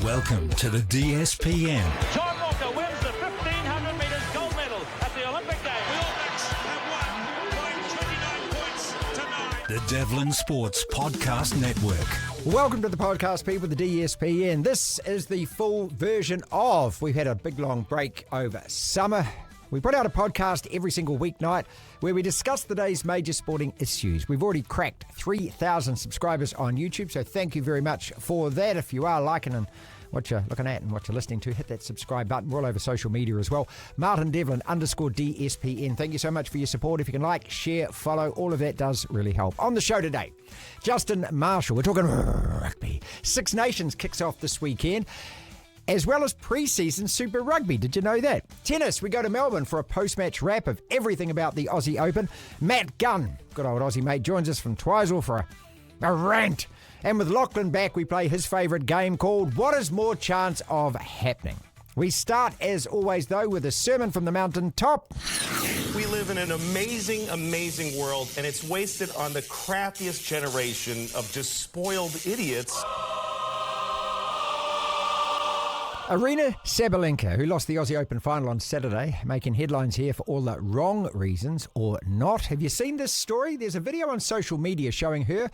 Welcome to the DSPN. John Walker wins the 1,500 metres gold medal at the Olympic Games. The All Blacks have won by 29 points tonight. The Devlin Sports Podcast Network. Welcome to the podcast, people, the DSPN. This is the full version of, we've had a big long break over summer. We put out a podcast every single weeknight where we discuss the day's major sporting issues. We've already cracked 3,000 subscribers on YouTube, so thank you very much for that. If you are liking and what you're looking at and what you're listening to, hit that subscribe button. We're all over social media as well. Martin Devlin _DSPN. Thank you so much for your support. If you can like, share, follow, all of that does really help. On the show today, Justin Marshall. We're talking rugby. Six Nations kicks off this weekend, as well as preseason Super Rugby. Did you know that? Tennis, we go to Melbourne for a post-match wrap of everything about the Aussie Open. Matt Gunn, good old Aussie mate, joins us from Twizel for a rant. And with Lachlan back, we play his favourite game called What is More Chance of Happening? We start, as always, though, with a sermon from the mountain top. We live in an amazing, amazing world, and it's wasted on the crappiest generation of just spoiled idiots. Aryna Sabalenka, who lost the Aussie Open final on Saturday, making headlines here for all the wrong reasons or not. Have you seen this story? There's a video on social media showing her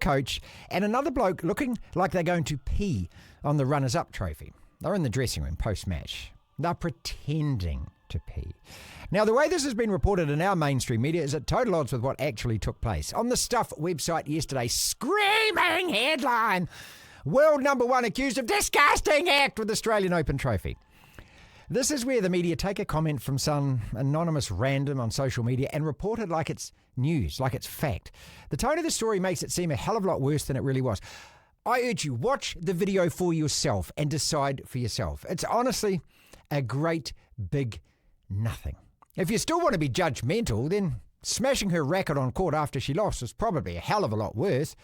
coach, and another bloke looking like they're going to pee on the runners-up trophy. They're in the dressing room post-match. They're pretending to pee. Now, the way this has been reported in our mainstream media is at total odds with what actually took place. On the Stuff website yesterday, screaming headline: World number one accused of disgusting act with Australian Open trophy. This is where the media take a comment from some anonymous random on social media and report it like it's news, like it's fact. The tone of the story makes it seem a hell of a lot worse than it really was. I urge you, watch the video for yourself and decide for yourself. It's honestly a great big nothing. If you still want to be judgmental, then smashing her racket on court after she lost was probably a hell of a lot worse.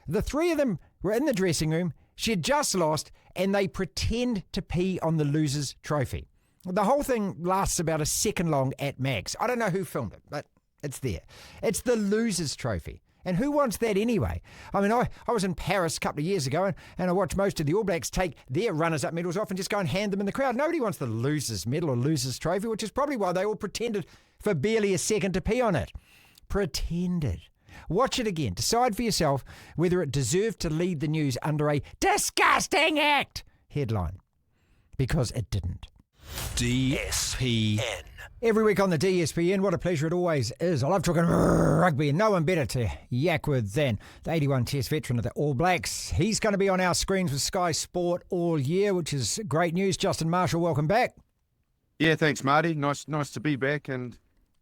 The three of them were in the dressing room. She had just lost, and they pretend to pee on the loser's trophy. The whole thing lasts about a second long at max. I don't know who filmed it, but it's there. It's the loser's trophy. And who wants that anyway? I mean, I was in Paris a couple of years ago, and I watched most of the All Blacks take their runners-up medals off and just go and hand them in the crowd. Nobody wants the loser's medal or loser's trophy, which is probably why they all pretended for barely a second to pee on it. Pretended. Watch it again. Decide for yourself whether it deserved to lead the news under a disgusting act headline. Because it didn't. DSPN. Every week on the DSPN, what a pleasure it always is. I love talking rugby, and no one better to yak with than the 81 Test veteran of the All Blacks. He's going to be on our screens with Sky Sport all year, which is great news. Justin Marshall, welcome back. Yeah, thanks, Marty. Nice to be back. And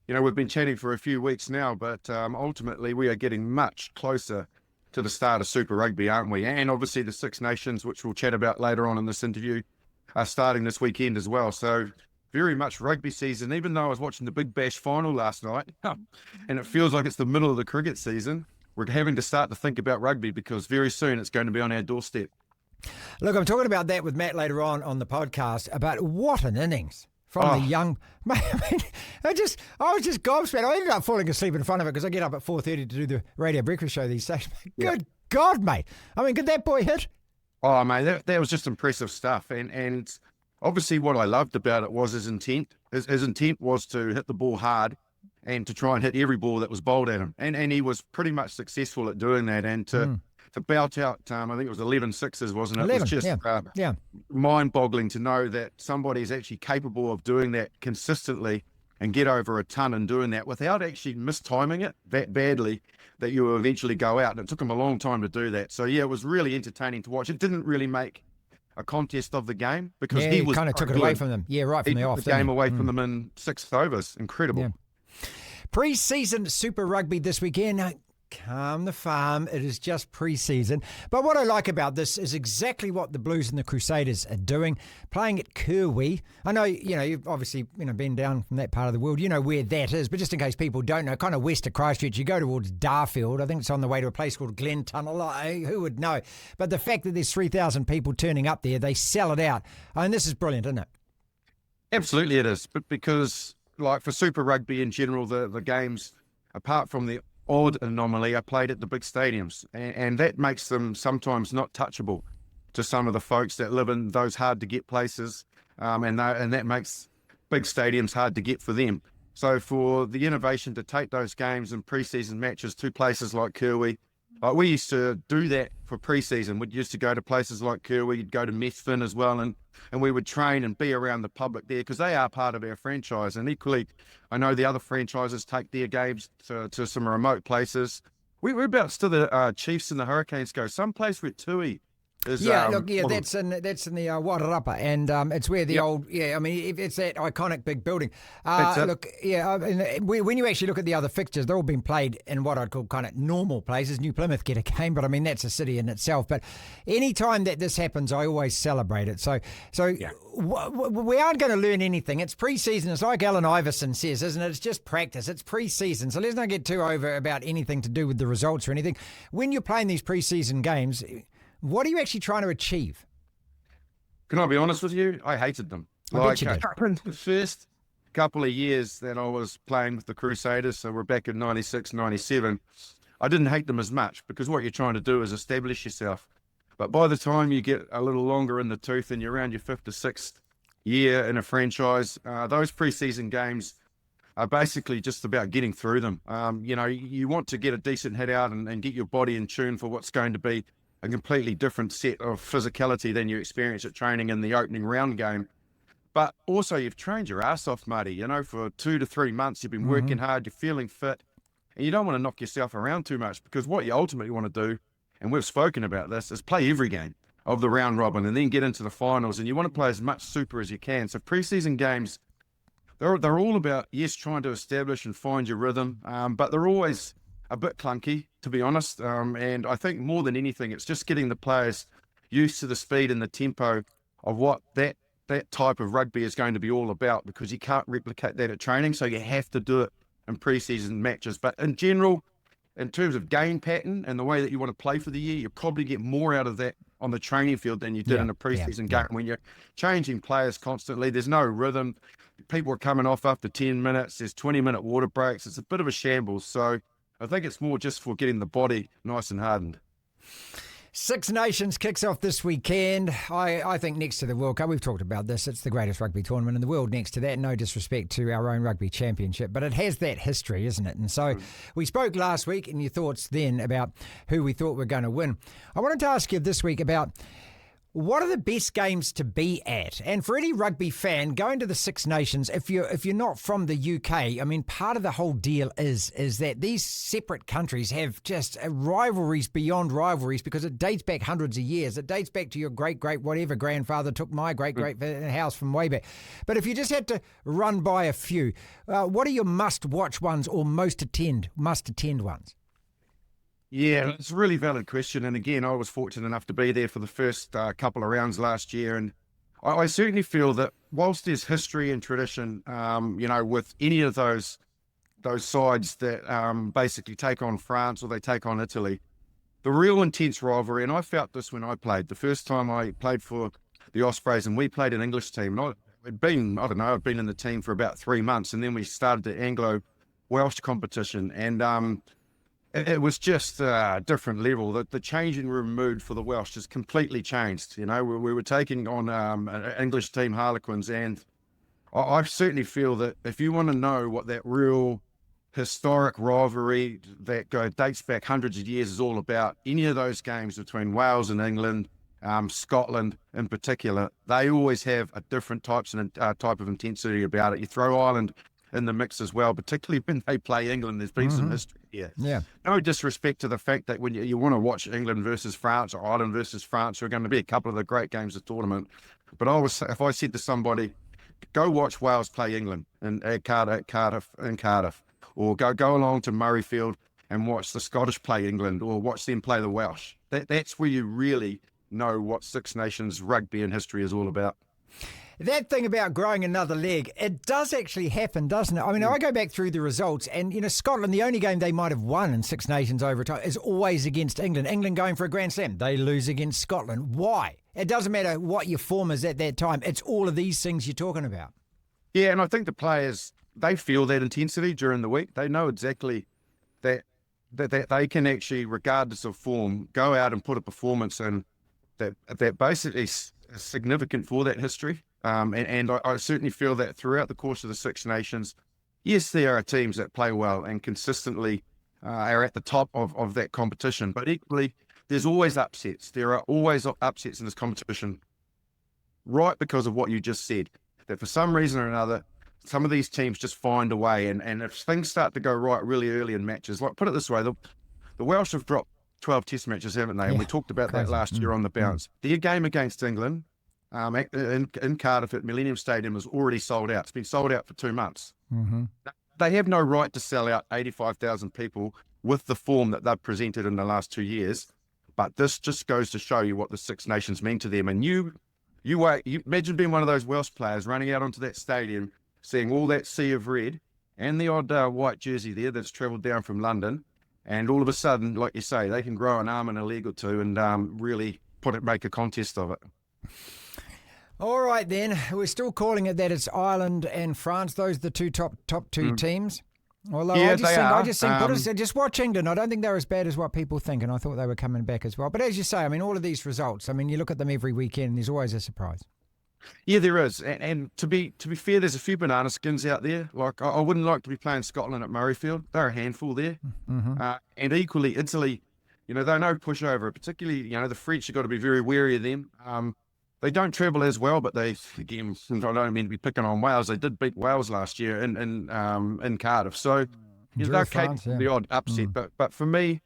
you know, we've been chatting for a few weeks now, but ultimately we are getting much closer to the start of Super Rugby, aren't we? And obviously the Six Nations, which we'll chat about later on in this interview, are starting this weekend as well. So very much rugby season, even though I was watching the Big Bash final last night, and it feels like it's the middle of the cricket season, we're having to start to think about rugby because very soon it's going to be on our doorstep. Look, I'm talking about that with Matt later on the podcast, about what an innings from the young... I mean, I was just gobsmacked. I ended up falling asleep in front of it because I get up at 4:30 to do the radio breakfast show these days. Good God, mate. I mean, could that boy hit? Oh, mate, that was just impressive stuff. And obviously what I loved about it was his intent. His intent was to hit the ball hard and to try and hit every ball that was bowled at him. And he was pretty much successful at doing that. And to belt out, I think it was 11 sixes, wasn't it? 11, it was just mind-boggling to know that somebody is actually capable of doing that consistently and get over a ton and doing that without actually mistiming it that badly that you will eventually go out. And it took him a long time to do that. So, yeah, it was really entertaining to watch. It didn't really make a contest of the game because he was kind of took it away from them. Yeah, right from the off. The game away from them in sixth overs. Incredible. Yeah. Pre-season Super Rugby this weekend. Now, calm the farm. It is just pre-season. But what I like about this is exactly what the Blues and the Crusaders are doing, playing at Kirwee. I know, you've obviously, been down from that part of the world. You know where that is, but just in case people don't know, kind of west of Christchurch, you go towards Darfield. I think it's on the way to a place called Glen Tunnel. Who would know? But the fact that there's 3,000 people turning up there, they sell it out. And this is brilliant, isn't it? Absolutely it is. But because, like, for Super Rugby in general, the games, apart from the odd anomaly, are played at the big stadiums, and that makes them sometimes not touchable to some of the folks that live in those hard-to-get places, and that makes big stadiums hard to get for them. So for the innovation to take those games and pre-season matches to places like Kirwi, we used to do that for pre-season. We used to go to places like Kirwi, you'd go to Methven as well, and we would train and be around the public there because they are part of our franchise. And equally, I know the other franchises take their games to some remote places. We're about to the Chiefs and the Hurricanes go. Some place where Tui is. That's in the Wairarapa, and it's where the old. Yeah, I mean, it's that iconic big building. When you actually look at the other fixtures, they're all been played in what I'd call kind of normal places. New Plymouth get a game, but I mean that's a city in itself. But any time that this happens, I always celebrate it. So we aren't going to learn anything. It's pre-season. It's like Alan Iverson says, isn't it? It's just practice. It's pre-season. So let's not get too over about anything to do with the results or anything. When you're playing these pre-season games, what are you actually trying to achieve? Can I be honest with you? I hated them. Bet you did. The first couple of years that I was playing with the Crusaders, so we're back in 96, 97, I didn't hate them as much because what you're trying to do is establish yourself. But by the time you get a little longer in the tooth and you're around your 5th or 6th year in a franchise, those pre-season games are basically just about getting through them. You want to get a decent hit out and get your body in tune for what's going to be a completely different set of physicality than you experience at training in the opening round game. But also you've trained your ass off, Marty. For 2 to 3 months, you've been working hard, you're feeling fit, and you don't want to knock yourself around too much because what you ultimately want to do, and we've spoken about this, is play every game of the round robin and then get into the finals, and you want to play as much super as you can. So preseason games, they're all about, yes, trying to establish and find your rhythm, but they're always a bit clunky, to be honest. And I think more than anything, it's just getting the players used to the speed and the tempo of what that type of rugby is going to be all about, because you can't replicate that at training. So you have to do it in pre-season matches. But in general, in terms of game pattern and the way that you want to play for the year, you probably get more out of that on the training field than you did in a pre-season game. When you're changing players constantly, there's no rhythm. People are coming off after 10 minutes. There's 20-minute water breaks. It's a bit of a shambles. So I think it's more just for getting the body nice and hardened. Six Nations kicks off this weekend. I think next to the World Cup, we've talked about this, it's the greatest rugby tournament in the world next to that. No disrespect to our own rugby championship, but it has that history, isn't it? And so we spoke last week and your thoughts then about who we thought were going to win. I wanted to ask you this week about what are the best games to be at? And for any rugby fan, going to the Six Nations, if you're not from the UK, I mean, part of the whole deal is that these separate countries have just rivalries beyond rivalries because it dates back hundreds of years. It dates back to your great whatever grandfather took my great house from way back. But if you just had to run by a few, what are your must-watch ones or must-attend ones? Yeah, it's a really valid question. And again, I was fortunate enough to be there for the first couple of rounds last year. And I certainly feel that whilst there's history and tradition, with any of those sides that basically take on France or they take on Italy, the real intense rivalry, and I felt this when I played. The first time I played for the Ospreys and we played an English team. And I'd been in the team for about 3 months, and then we started the Anglo-Welsh competition. And it was just a different level. The changing room mood for the Welsh just completely changed. We were taking on an English team, Harlequins, and I certainly feel that if you want to know what that real historic rivalry that dates back hundreds of years is all about, any of those games between Wales and England, Scotland in particular, they always have a different type of intensity about it. You throw Ireland in the mix as well, particularly when they play England. There's been some history here. Yeah. No disrespect to the fact that when you want to watch England versus France or Ireland versus France, are going to be a couple of the great games of the tournament. But if I said to somebody, go watch Wales play England at Cardiff, or go along to Murrayfield and watch the Scottish play England, or watch them play the Welsh. That's where you really know what Six Nations rugby and history is all about. That thing about growing another leg, it does actually happen, doesn't it? I mean, I go back through the results and, Scotland, the only game they might have won in Six Nations over time is always against England. England going for a Grand Slam, they lose against Scotland. Why? It doesn't matter what your form is at that time. It's all of these things you're talking about. Yeah, and I think the players, they feel that intensity during the week. They know exactly that they can actually, regardless of form, go out and put a performance in that basically is significant for that history. And I certainly feel that throughout the course of the Six Nations, yes, there are teams that play well and consistently are at the top of that competition, but equally, there's always upsets. There are always upsets in this competition, right because of what you just said, that for some reason or another, some of these teams just find a way. And if things start to go right really early in matches, like put it this way, the Welsh have dropped 12 test matches, haven't they? And we talked about that last year on the bounce. Their game against England in Cardiff at Millennium Stadium is already sold out. It's been sold out for 2 months. Mm-hmm. They have no right to sell out 85,000 people with the form that they've presented in the last 2 years. But this just goes to show you what the Six Nations mean to them. And you imagine being one of those Welsh players running out onto that stadium, seeing all that sea of red and the odd white jersey there that's travelled down from London. And all of a sudden, like you say, they can grow an arm and a leg or two and really make a contest of it. All right, then. We're still calling it that. It's Ireland and France. Those are the top two teams. Although Yeah, I just think, just watch England. I don't think they're as bad as what people think, and I thought they were coming back as well. But as you say, I mean, all of these results, I mean, you look at them every weekend, and there's always a surprise. Yeah, there is. And to be fair, there's a few banana skins out there. Like, I wouldn't like to be playing Scotland at Murrayfield. They're a handful there. Mm-hmm. And equally, Italy, they're no pushover. Particularly, the French have got to be very wary of them. They don't travel as well, but I don't mean to be picking on Wales. They did beat Wales last year in Cardiff. So they're capable of the odd upset. But for me,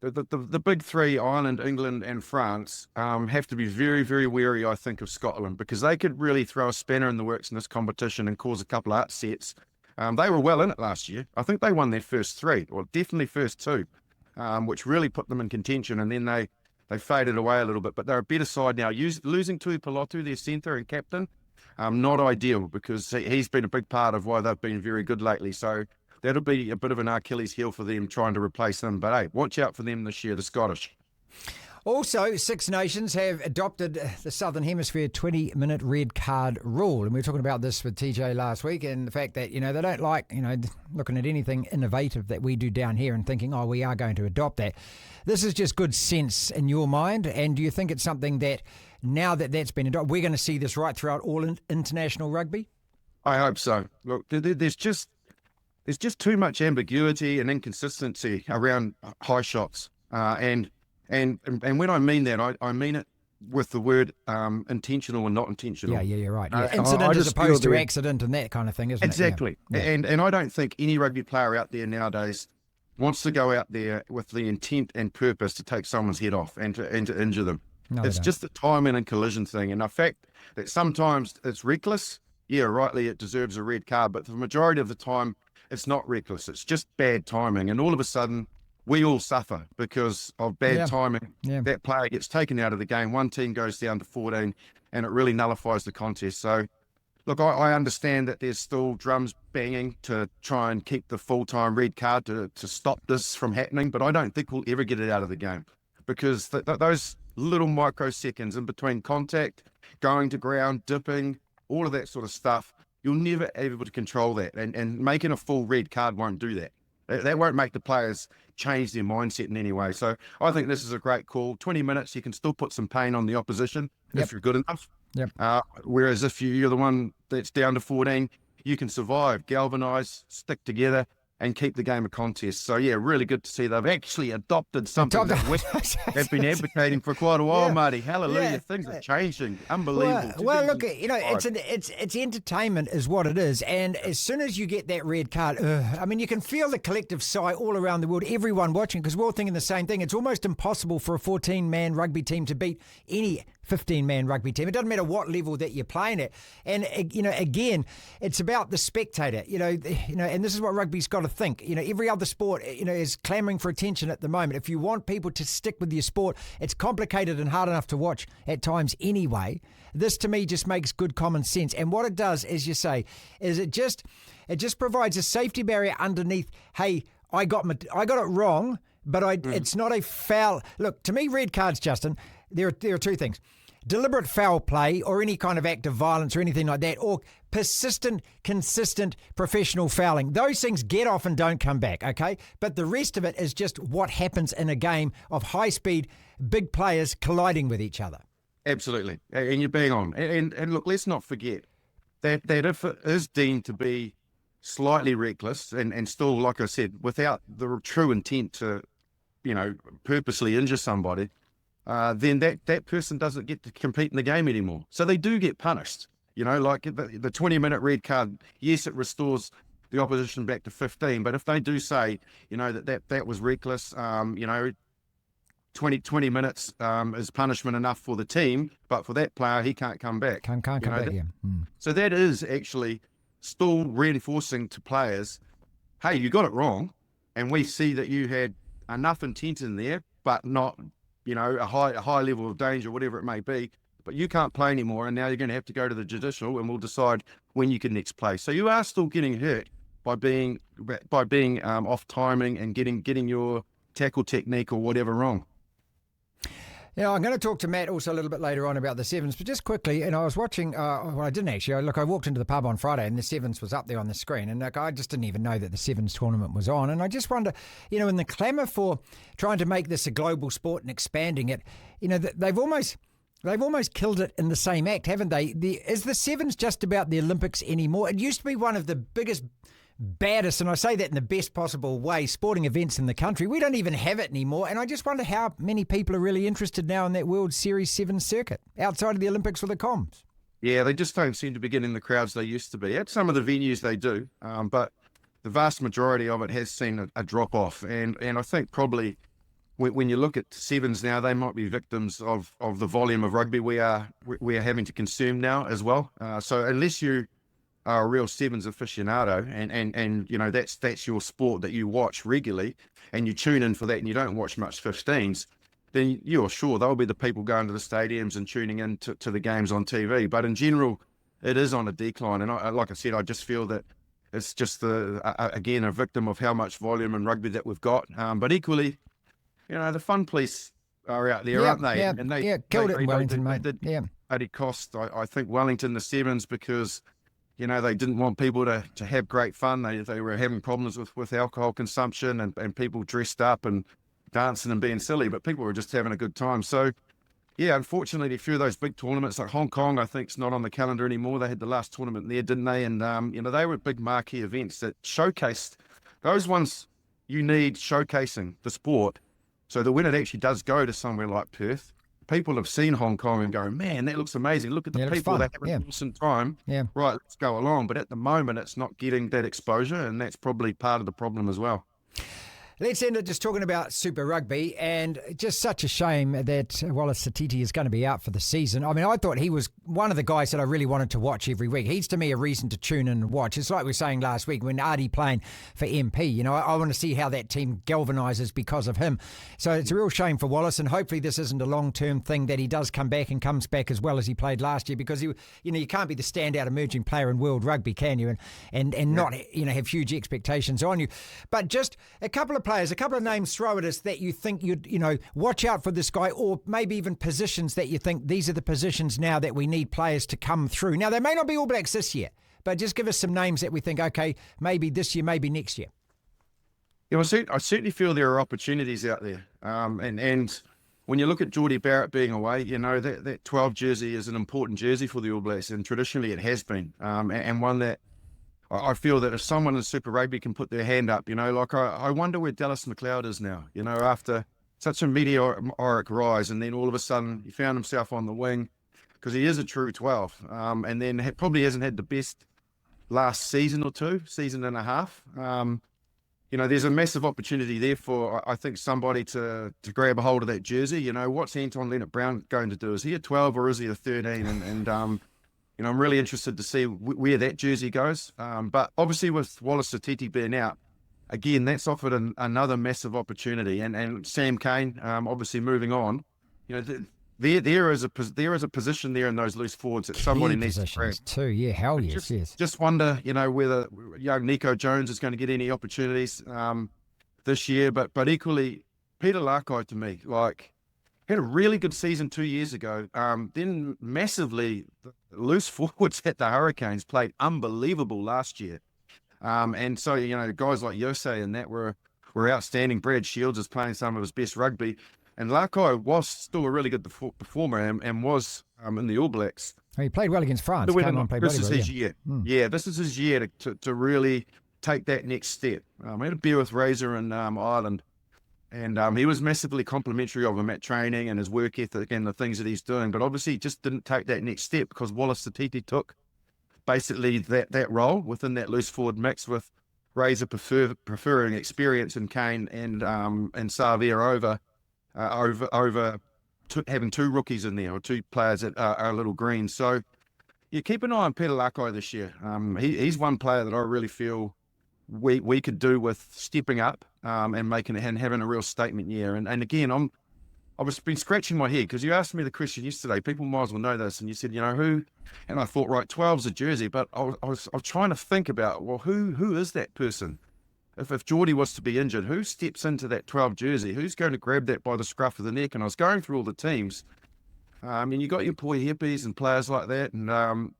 the big three, Ireland, England and France, have to be very, very wary, I think, of Scotland, because they could really throw a spanner in the works in this competition and cause a couple of upsets. They were well in it last year. I think they won their first three, or definitely first two, which really put them in contention, and then they faded away a little bit. But they're a better side now. Losing Tui Pelotu, their centre and captain, not ideal, because he's been a big part of why they've been very good lately. So that'll be a bit of an Achilles heel for them trying to replace him. But hey, watch out for them this year, the Scottish. Also, Six Nations have adopted the Southern Hemisphere 20-minute red card rule. And we were talking about this with TJ last week, and the fact that, they don't like, looking at anything innovative that we do down here and thinking, we are going to adopt that. This is just good sense in your mind. And do you think it's something that now that that's been adopted, we're going to see this right throughout all international rugby? I hope so. Look, there's just too much ambiguity and inconsistency around high shots. And when I mean that, I mean it with the word intentional and not intentional. Yeah, you're right. Yeah. Incident as opposed to accident and that kind of thing, isn't it? Exactly. Yeah. And I don't think any rugby player out there nowadays wants to go out there with the intent and purpose to take someone's head off and to injure them. No, it's just the timing and collision thing. And the fact that sometimes it's reckless, rightly it deserves a red card, but the majority of the time it's not reckless. It's just bad timing. And all of a sudden, we all suffer because of bad timing. Yeah. That player gets taken out of the game. One team goes down to 14 and it really nullifies the contest. So, look, I understand that there's still drums banging to try and keep the full-time red card to stop this from happening, but I don't think we'll ever get it out of the game, because those little microseconds in between contact, going to ground, dipping, all of that sort of stuff, you'll never be able to control that. And making a full red card won't do that. That won't make the players change their mindset in any way. So I think this is a great call. 20 minutes, you can still put some pain on the opposition if you're good enough. Yep. Whereas if you're the one that's down to 14, you can survive, galvanise, stick together, and keep the game a contest. So, really good to see they've actually adopted something that we have been advocating for quite a while, Marty. Hallelujah. Yeah. Things are changing. Unbelievable. Well, look, it's entertainment is what it is. And as soon as you get that red card, you can feel the collective sigh all around the world, everyone watching, because we're all thinking the same thing. It's almost impossible for a 14-man rugby team to beat any 15-man rugby team. It doesn't matter what level that you're playing at. And, again, it's about the spectator, and this is what rugby's got to think. Every other sport, is clamouring for attention at the moment. If you want people to stick with your sport, it's complicated and hard enough to watch at times anyway. This, to me, just makes good common sense. And what it does, as you say, is it just provides a safety barrier underneath, hey, I got it wrong, but it's not a foul. Look, to me, red cards, Justin, there are two things. Deliberate foul play or any kind of act of violence or anything like that, or persistent, consistent professional fouling. Those things get off and don't come back, okay? But the rest of it is just what happens in a game of high speed, big players colliding with each other. Absolutely. And you're bang on. And look, let's not forget that if it is deemed to be slightly reckless and still, like I said, without the true intent to, purposely injure somebody, then that person doesn't get to compete in the game anymore. So they do get punished. Like the 20-minute red card, yes, it restores the opposition back to 15. But if they do say, that was reckless, 20 minutes is punishment enough for the team, but for that player, he can't come back. Can't come back, yeah. So that is actually still reinforcing to players, hey, you got it wrong, and we see that you had enough intent in there, but not, a high level of danger, whatever it may be, but you can't play anymore, and now you're going to have to go to the judicial, and we'll decide when you can next play. So you are still getting hurt by being off timing and getting your tackle technique or whatever wrong. Yeah, I'm going to talk to Matt also a little bit later on about the Sevens, but just quickly, I was watching, well, I didn't actually. I walked into the pub on Friday and the Sevens was up there on the screen, and I just didn't even know that the Sevens tournament was on. And I just wonder, in the clamour for trying to make this a global sport and expanding it, they've almost killed it in the same act, haven't they? Is the Sevens just about the Olympics anymore? It used to be one of the biggest, baddest, and I say that in the best possible way, sporting events in the country. We don't even have it anymore, and I just wonder how many people are really interested now in that World Series 7 circuit outside of the Olympics or the comms. Yeah, they just don't seem to be getting the crowds they used to be. At some of the venues they do, but the vast majority of it has seen a drop off, and I think probably when you look at Sevens now, they might be victims of the volume of rugby we are having to consume now as well. So unless you are a real Sevens aficionado and that's your sport that you watch regularly and you tune in for that and you don't watch much 15s, then you're sure they'll be the people going to the stadiums and tuning in to the games on TV. But in general, it is on a decline. And like I said, I just feel that it's just again a victim of how much volume and rugby that we've got. But equally, the fun police are out there, aren't they? Yeah, and they killed it in Wellington, mate. It cost, I think, Wellington the Sevens because they didn't want people to have great fun. They were having problems with alcohol consumption and people dressed up and dancing and being silly, but people were just having a good time. So, yeah, unfortunately, a few of those big tournaments, like Hong Kong, I think, is not on the calendar anymore. They had the last tournament there, didn't they? And, they were big marquee events that showcased those ones. You need showcasing the sport so that when it actually does go to somewhere like Perth, people have seen Hong Kong and go, man, that looks amazing. Look at the people that have an awesome time. Yeah. Right, let's go along. But at the moment, it's not getting that exposure, and that's probably part of the problem as well. Let's end it just talking about Super Rugby, and just such a shame that Wallace Satiti is going to be out for the season. I mean, I thought he was one of the guys that I really wanted to watch every week. He's, to me, a reason to tune in and watch. It's like we were saying last week when Artie playing for MP. I want to see how that team galvanises because of him. So it's a real shame for Wallace, and hopefully this isn't a long-term thing, that he does come back and comes back as well as he played last year, because you can't be the standout emerging player in world rugby, can you? And not have huge expectations on you. But just a couple of players, a couple of names throw at us that you think you'd watch out for this guy, or maybe even positions that you think these are the positions now that we need players to come through. Now, they may not be All Blacks this year, but just give us some names that we think, okay, maybe this year, maybe next year. Yeah, I certainly feel there are opportunities out there. And when you look at Geordie Barrett being away, that 12 jersey is an important jersey for the All Blacks, and traditionally it has been. And one that I feel that if someone in Super Rugby can put their hand up, I wonder where Dallas McLeod is now, after such a meteoric rise, and then all of a sudden he found himself on the wing, because he is a true 12, and then probably hasn't had the best last season and a half. There's a massive opportunity there for, I think, somebody to grab a hold of that jersey. What's Anton Leonard-Brown going to do? Is he a 12 or is he a 13? And I'm really interested to see where that jersey goes. But obviously with Wallace Satiti being out, again, that's offered another massive opportunity. And Sam Cane, obviously moving on, there is a position there in those loose forwards that somebody needs to grab too. Yeah, hell yes, yes. Just wonder, whether young Nico Jones is going to get any opportunities this year. But equally, Peter Lakai, to me, had a really good season 2 years ago. Then massively, the loose forwards at the Hurricanes played unbelievable last year. And so, guys like Yosei and that were outstanding. Brad Shields is playing some of his best rugby. And Lakai was still a really good performer and was in the All Blacks. He played well against France. This is his year. Yeah, this is his year to really take that next step. I had a beer with Razor in Ireland, and he was massively complimentary of him at training and his work ethic and the things that he's doing. But obviously, he just didn't take that next step because Wallace Satiti took basically that role within that loose forward mix, with Razor preferring experience in Kane and Savia over having two rookies in there, or two players that are a little green. So you keep an eye on Peter Lakai this year. He's one player that I really feel we could do with stepping up and having a real statement year. And again, I've been scratching my head because you asked me the question yesterday. People might as well know this, and you said, who? And I thought, right, 12's a jersey, but I was trying to think about, well, who is that person? If Geordie was to be injured, who steps into that 12 jersey? Who's going to grab that by the scruff of the neck? And I was going through all the teams. And you got your Poi Hippies and players like that, and I'm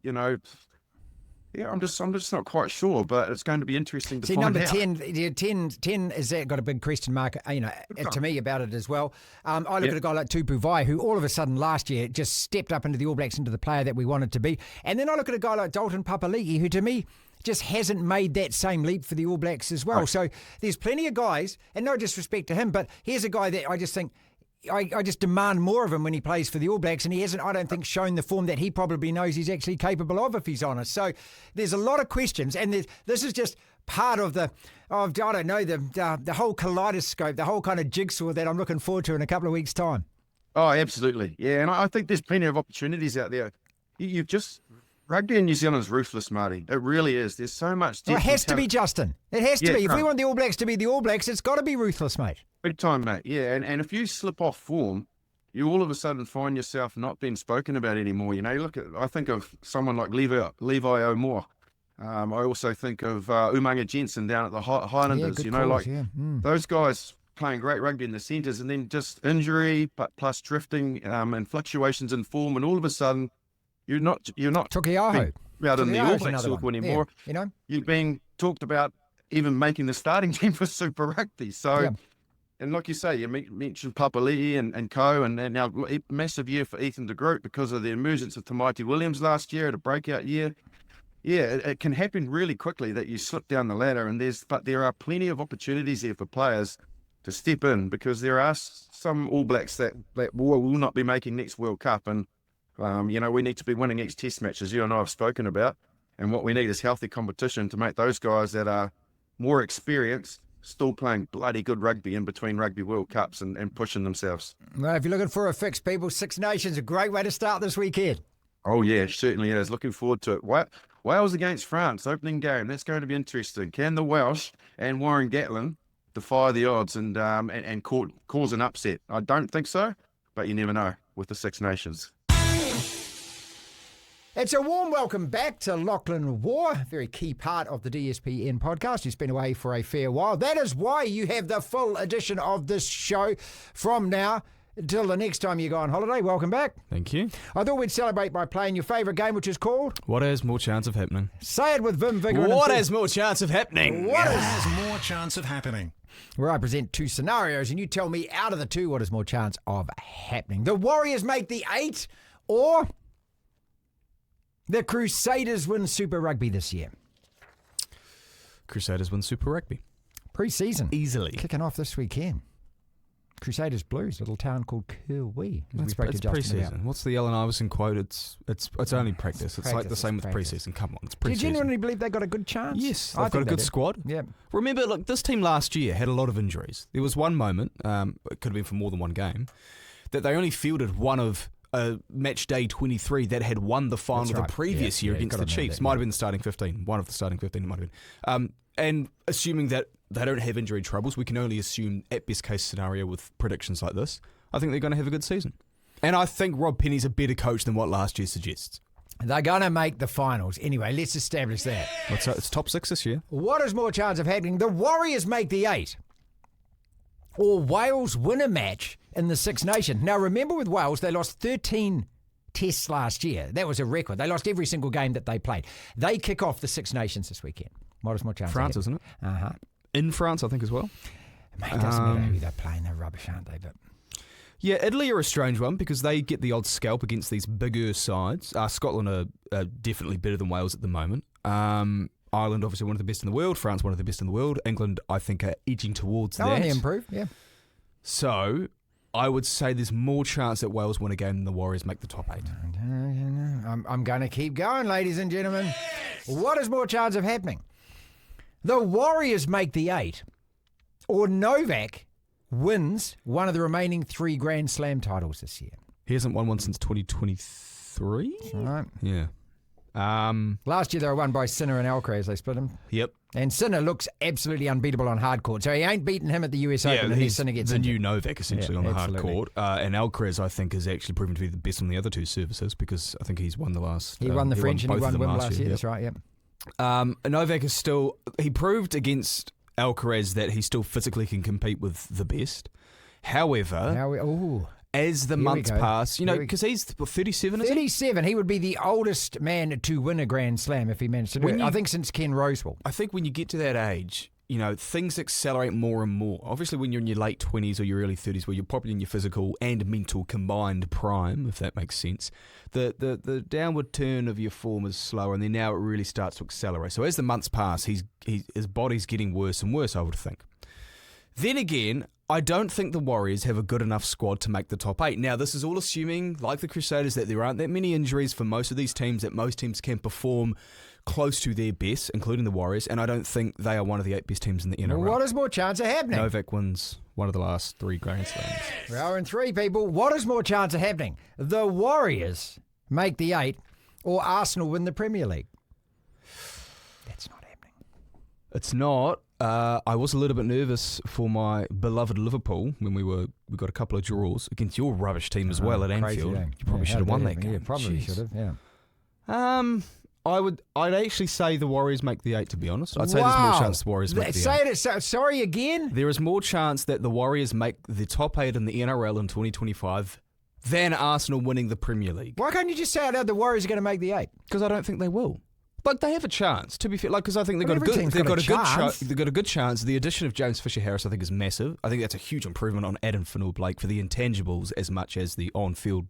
just not quite sure, but it's going to be interesting to find out. See, number 10 is that got a big question mark, to me about it as well. I look at a guy like Tupu Vai, who all of a sudden last year just stepped up into the All Blacks, into the player that we wanted to be. And then I look at a guy like Dalton Papali'i, who to me just hasn't made that same leap for the All Blacks as well. Right. So there's plenty of guys, and no disrespect to him, but here's a guy that I just think, I just demand more of him when he plays for the All Blacks, and he hasn't, I don't think, shown the form that he probably knows he's actually capable of, if he's honest. So there's a lot of questions, and this is just part of the whole kaleidoscope, the whole kind of jigsaw that I'm looking forward to in a couple of weeks' time. Oh, absolutely. Yeah, and I think there's plenty of opportunities out there. Rugby in New Zealand is ruthless, Marty. It really is. There's so much depth. It has to be, Justin. It has to be. If we want the All Blacks to be the All Blacks, it's got to be ruthless, mate. Big time, mate. Yeah, and if you slip off form, you all of a sudden find yourself not being spoken about anymore. I think of someone like Levi O'Moore. I also think of Umaga Jensen down at the Highlanders. Those guys playing great rugby in the centres, and then just injury, but plus drifting and fluctuations in form, and all of a sudden you're not Tukiaho out in the All Blacks circle anymore. Yeah, you're being talked about even making the starting team for Super Rugby. So, and like you say, you mentioned Papali'i and co, and now massive year for Ethan de Groot because of the emergence of Tamaiti Williams last year at a breakout year. Yeah, it can happen really quickly that you slip down the ladder, but there are plenty of opportunities there for players to step in, because there are some All Blacks that will not be making next World Cup, and we need to be winning each test matches you and I have spoken about, and what we need is healthy competition to make those guys that are more experienced still playing bloody good rugby in between Rugby World Cups and pushing themselves. Well, if you're looking for a fix, people, Six Nations, a great way to start this weekend. Oh, yeah, it certainly is. Looking forward to it. Wales against France, opening game. That's going to be interesting. Can the Welsh and Warren Gatland defy the odds and cause an upset? I don't think so, but you never know with the Six Nations. It's a warm welcome back to Lachlan Waugh, a very key part of the DSPN podcast. He's been away for a fair while. That is why you have the full edition of this show from now until the next time you go on holiday. Welcome back. Thank you. I thought we'd celebrate by playing your favourite game, which is called... What has more chance of happening? Say it with vim, vigour. What has more chance of happening? What has more chance of happening? Where I present two scenarios and you tell me out of the two what has more chance of happening. The Warriors make the 8, or the Crusaders win Super Rugby this year. Crusaders win Super Rugby. Pre-season. Easily. Kicking off this weekend. Crusaders Blues, little town called Kirwee. It's pre-season. What's the Allen Iverson quote? It's only practice. It's like the same with pre-season. Come on, it's pre-season. Do you genuinely believe they got a good chance? Yes, they've got a good squad. Yeah. Remember, look, this team last year had a lot of injuries. There was one moment, it could have been for more than one game, that they only fielded one of match day 23 that had won the final the previous year against the Chiefs. Might have been the starting 15. One of the starting 15 it might have been. And assuming that they don't have injury troubles, we can only assume at best case scenario with predictions like this, I think they're going to have a good season. And I think Rob Penny's a better coach than what last year suggests. They're going to make the finals. Anyway, let's establish that. It's top 6 this year. What is more chance of happening? The Warriors make the 8, or Wales win a match in the Six Nations. Now, remember with Wales, they lost 13 tests last year. That was a record. They lost every single game that they played. They kick off the Six Nations this weekend. What is more chance France, of isn't it? Uh-huh. In France, I think, as well. Mate, it doesn't matter who they're playing. They're rubbish, aren't they? But Yeah, Italy are a strange one because they get the odd scalp against these bigger sides. Scotland are definitely better than Wales at the moment. Ireland, obviously, one of the best in the world. France, one of the best in the world. England, I think, are edging towards that. They improve, yeah. So, I would say there's more chance that Wales win a game than the Warriors make the top 8. I'm going to keep going, ladies and gentlemen. What is more chance of happening? The Warriors make the 8, or Novak wins one of the remaining 3 Grand Slam titles this year. He hasn't won one since 2023? That's right. Yeah. Last year they were won by Sinner and Alcaraz. They split him. Yep. And Sinner looks absolutely unbeatable on hard court. So he ain't beaten him at the US Open unless Sinner gets the injured. new Novak, essentially, on the hard court. And Alcaraz, I think, has actually proven to be the best on the other 2 services because I think he's won the last... He won the French and he won Wimbledon last year. Yep. That's right, yep. Novak is still... He proved against Alcaraz that he still physically can compete with the best. However... As the months pass, because he's 37, is he? 37. He would be the oldest man to win a Grand Slam if he managed to do it. I think since Ken Rosewall. I think when you get to that age, things accelerate more and more. Obviously, when you're in your late 20s or your early 30s, where you're probably in your physical and mental combined prime, if that makes sense, the downward turn of your form is slower, and then now it really starts to accelerate. So as the months pass, his body's getting worse and worse, I would think. Then again, I don't think the Warriors have a good enough squad to make the top 8. Now, this is all assuming, like the Crusaders, that there aren't that many injuries for most of these teams, that most teams can perform close to their best, including the Warriors, and I don't think they are one of the 8 best teams in the NRL. What is more chance of happening? Novak wins one of the last 3 Grand Slams. We are in 3, people. What is more chance of happening? The Warriors make the 8 or Arsenal win the Premier League? That's not happening. It's not. I was a little bit nervous for my beloved Liverpool when we got a couple of draws against your rubbish team as well at Anfield. Game. You probably should have won that game. Yeah, probably should have. Yeah. I'd actually say the Warriors make the 8. To be honest, I'd say there's more chance the Warriors make the 8. Sorry again. There is more chance that the Warriors make the top 8 in the NRL in 2025 than Arsenal winning the Premier League. Why can't you just say out loud the Warriors are going to make the 8? Because I don't think they will. Like, they have a chance, to be fair. Like, because I think they've got a good chance. The addition of James Fisher-Harris, I think, is massive. I think that's a huge improvement on Adam Fanua-Blake for the intangibles as much as the on-field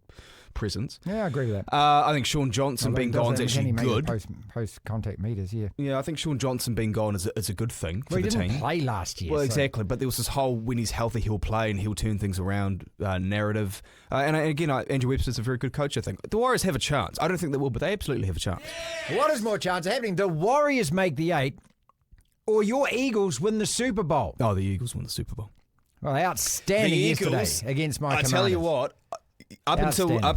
presence. Yeah, I agree with that. I think Sean Johnson being gone is actually good. Post-contact meters, yeah. Yeah, I think Sean Johnson being gone is a good thing for the team. He didn't play last year. Well, exactly. But there was this whole, when he's healthy, he'll play and he'll turn things around narrative. And again, Andrew Webster's a very good coach, I think. The Warriors have a chance. I don't think they will, but they absolutely have a chance. What is more chance of happening? The Warriors make the 8 or your Eagles win the Super Bowl? Oh, the Eagles win the Super Bowl. Well, outstanding yesterday against my Commanders. I tell you what, up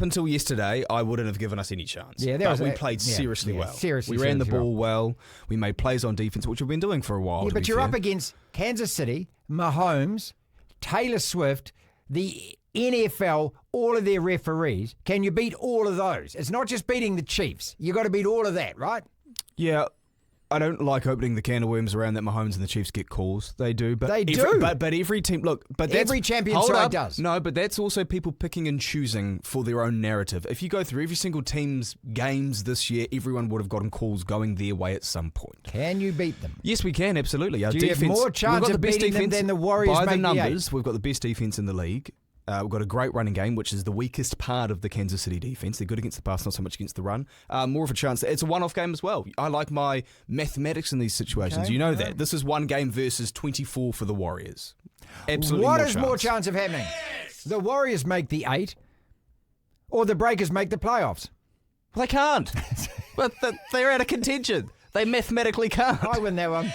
until yesterday, I wouldn't have given us any chance. Yeah, we played seriously well. Seriously, we ran the ball well. We made plays on defense, which we've been doing for a while. Yeah, but you're up against Kansas City, Mahomes, Taylor Swift, the NFL, all of their referees. Can you beat all of those? It's not just beating the Chiefs. You've got to beat all of that, right? Yeah. I don't like opening the can of worms around that Mahomes and the Chiefs get calls. They do. But they do. But every team, look. But every champion side does. No, but that's also people picking and choosing for their own narrative. If you go through every single team's games this year, everyone would have gotten calls going their way at some point. Can you beat them? Yes, we can, absolutely. Our do you have more chance of beating them than the Warriors by make the numbers, the 8? We've got the best defense in the league. We've got a great running game, which is the weakest part of the Kansas City defense. They're good against the pass, not so much against the run. More of a chance. It's a one-off game as well. I like my mathematics in these situations. Okay, you know that. This is one game versus 24 for the Warriors. Absolutely. What is more chance of happening? The Warriors make the 8 or the Breakers make the playoffs? Well, they can't. But they're out of contention. They mathematically can't. I win that one.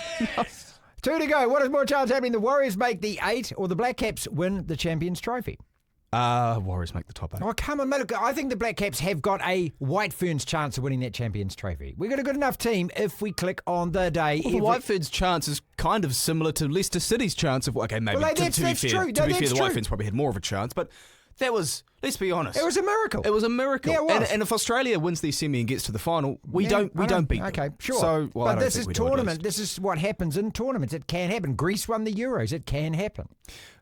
2 to go. What is more chance happening? The Warriors make the 8 or the Black Caps win the Champions Trophy? Warriors make the top 8. Oh, come on, look, I think the Black Caps have got a White Ferns chance of winning that Champions Trophy. We've got a good enough team if we click on the day. Well, the White Ferns' chance is kind of similar to Leicester City's chance of... Okay, maybe to be fair, the White Ferns probably had more of a chance, but that was... Let's be honest. It was a miracle. It was a miracle. Yeah, it was. And if Australia wins the semi and gets to the final, we don't beat them. Okay, sure. So, but this is tournament. This is what happens in tournaments. It can happen. Greece won the Euros. It can happen.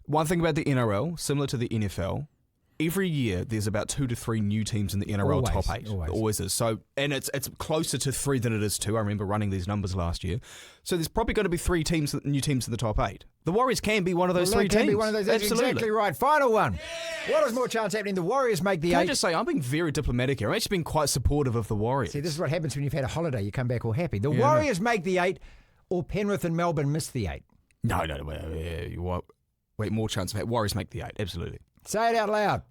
One thing about the NRL, similar to the NFL, every year there's about 2 to 3 new teams in the NRL top 8. Always is. So, and it's closer to 3 than it is 2. I remember running these numbers last year. So there's probably going to be 3 new teams in the top 8. The Warriors can be one of those 3 teams. Can be one of those. That's exactly right. Final one. What is more chance happening? The Warriors make the 8. Can I just say, I'm being very diplomatic here. I'm actually being quite supportive of the Warriors. See, this is what happens when you've had a holiday. You come back all happy. The Warriors make the 8, or Penrith and Melbourne miss the 8. No. Wait, more chance of Warriors make the 8. Absolutely. Say it out loud.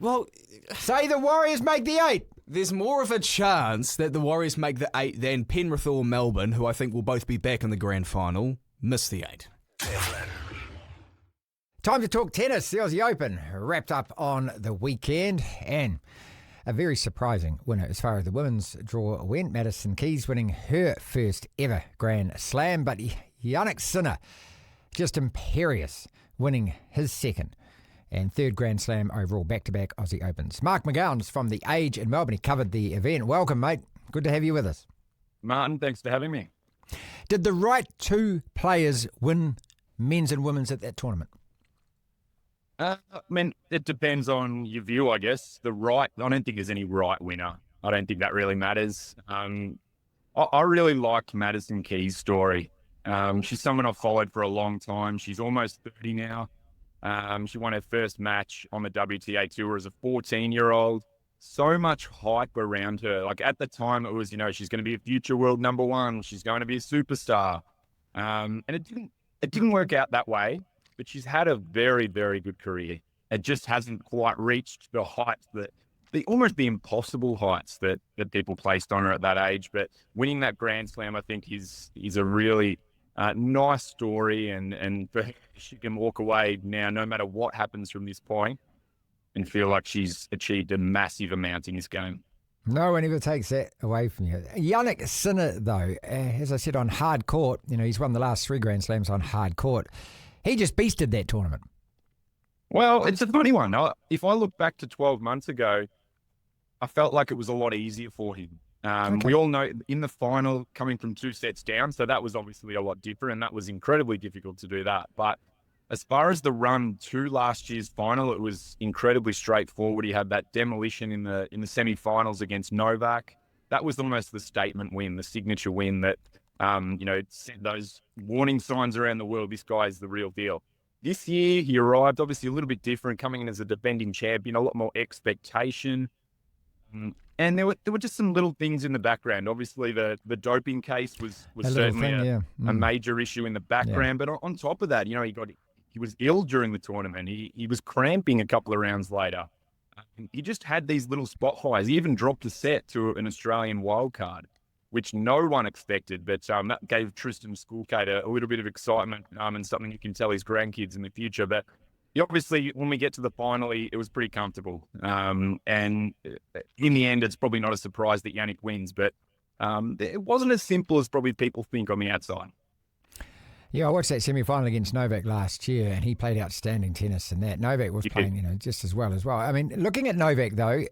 Well, say the Warriors make the 8. There's more of a chance that the Warriors make the 8 than Penrith or Melbourne, who I think will both be back in the grand final, miss the 8. Time to talk tennis. The Aussie Open wrapped up on the weekend, and a very surprising winner as far as the women's draw went. Madison Keys winning her first ever Grand Slam, but Jannik Sinner just imperious, winning his second and third Grand Slam overall, back-to-back Aussie Opens. Marc McGowan's from The Age in Melbourne. He covered the event. Welcome, mate. Good to have you with us. Martin, thanks for having me. Did the right 2 players win men's and women's at that tournament? I mean, it depends on your view, I guess. I don't think there's any right winner. I don't think that really matters. I really liked Madison Keys' story. She's someone I've followed for a long time. She's almost 30 now. She won her first match on the WTA Tour as a 14-year-old. So much hype around her. Like at the time, it was, she's going to be a future world number 1. She's going to be a superstar. And it didn't work out that way. But she's had a very, very good career. It just hasn't quite reached the heights almost the impossible heights that people placed on her at that age. But winning that Grand Slam, I think, is a really nice story, and for her, she can walk away now, no matter what happens from this point, and feel like she's achieved a massive amount in this game. No one ever takes that away from you. Jannik Sinner, though, as I said, on hard court, he's won the last 3 Grand Slams on hard court. He just beasted that tournament. Well, it's a funny one. If I look back to 12 months ago, I felt like it was a lot easier for him. We all know in the final, coming from 2 sets down, so that was obviously a lot different, and that was incredibly difficult to do that. But as far as the run to last year's final, it was incredibly straightforward. He had that demolition in the semi-finals against Novak. That was almost the statement win, the signature win that sent those warning signs around the world. This guy's the real deal. This year, he arrived obviously a little bit different, coming in as a defending champion, a lot more expectation. And there were just some little things in the background. Obviously, the doping case was certainly a major issue in the background. But on top of that, he was ill during the tournament. He was cramping a couple of rounds later. He just had these little spot highs. He even dropped a set to an Australian wildcard, which no one expected. But that gave Tristan Skulkate a little bit of excitement and something you can tell his grandkids in the future. But obviously, when we get to the final, it was pretty comfortable. And in the end, it's probably not a surprise that Jannik wins. But it wasn't as simple as probably people think on the outside. Yeah, I watched that semi-final against Novak last year, and he played outstanding tennis in that. Novak was playing, just as well. I mean, looking at Novak, though,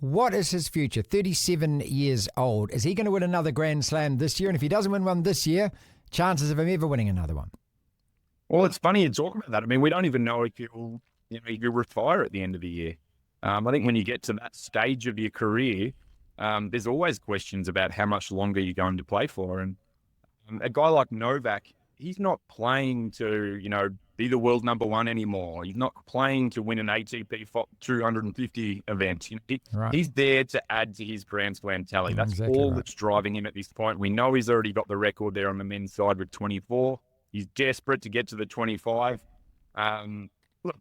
what is his future? 37 years old. Is he going to win another Grand Slam this year? And if he doesn't win one this year, chances of him ever winning another one? Well, it's funny you talk about that. I mean, we don't even know if he'll retire at the end of the year. I think when you get to that stage of your career, there's always questions about how much longer you're going to play for. And a guy like Novak, he's not playing to, be the world number 1 anymore. He's not playing to win an ATP 250 event. He's there to add to his Grand Slam tally. That's exactly all that's driving him at this point. We know he's already got the record there on the men's side with 24. He's desperate to get to the 25. Look,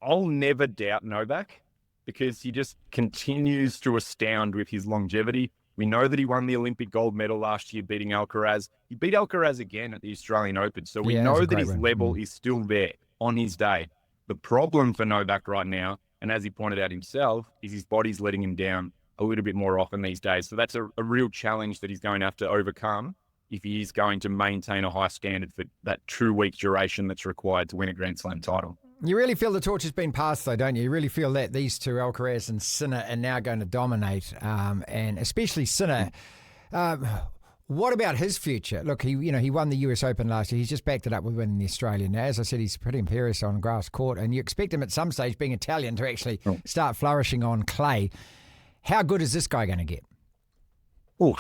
I'll never doubt Novak because he just continues to astound with his longevity. We know that he won the Olympic gold medal last year, beating Alcaraz. He beat Alcaraz again at the Australian Open. So we know that his level is still there on his day. The problem for Novak right now, and as he pointed out himself, is his body's letting him down a little bit more often these days. So that's a real challenge that he's going to have to overcome if he is going to maintain a high standard for that 2-week duration that's required to win a Grand Slam title. You really feel the torch has been passed, though, don't you? You really feel that these two, Alcaraz and Sinner, are now going to dominate, and especially Sinner. What about his future? Look, he won the US Open last year. He's just backed it up with winning the Australian. Now, as I said, he's pretty imperious on grass court, and you expect him at some stage, being Italian, to actually start flourishing on clay. How good is this guy going to get? Oh,